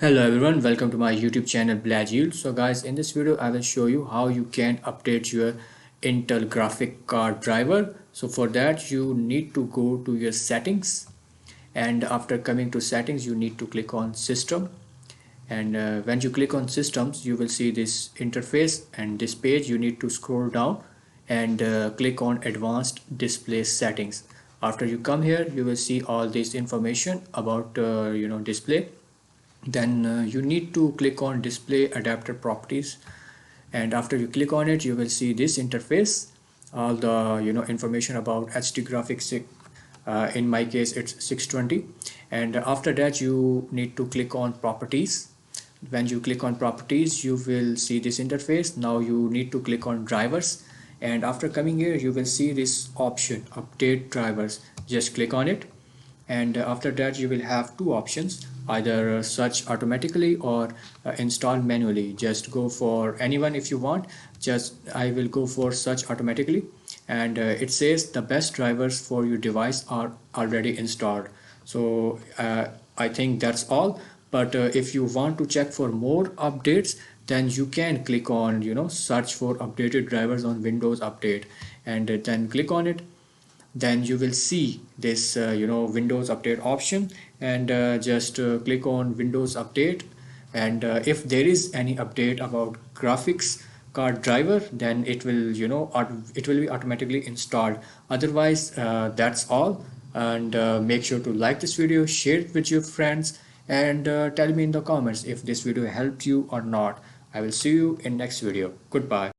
Hello everyone, welcome to my YouTube channel Blagil. So guys, in this video I will show you how you can update your Intel graphic card driver. So for that you need to go to your settings, and after coming to settings you need to click on system, and when you click on systems you will see this interface, and this page you need to scroll down and click on advanced display settings. After you come here you will see all this information about display. Then you need to click on display adapter properties, and after you click on it you will see this interface, all the information about HD graphics. In my case it's 620, and after that you need to click on properties. When you click on properties you will see this interface. Now you need to click on drivers, and after coming here you will see this option update drivers. Just click on it, and after that you will have two options, either search automatically or install manually. Just go for anyone if you want. Just I will go for search automatically, and it says the best drivers for your device are already installed. So I think that's all, but if you want to check for more updates then you can click on search for updated drivers on Windows Update, and then click on it. Then you will see this Windows Update option, and just click on Windows Update, and if there is any update about graphics card driver then it will it will be automatically installed. Otherwise that's all, and make sure to like this video, share it with your friends, and tell me in the comments if this video helped you or not. I will see you in next video. Goodbye.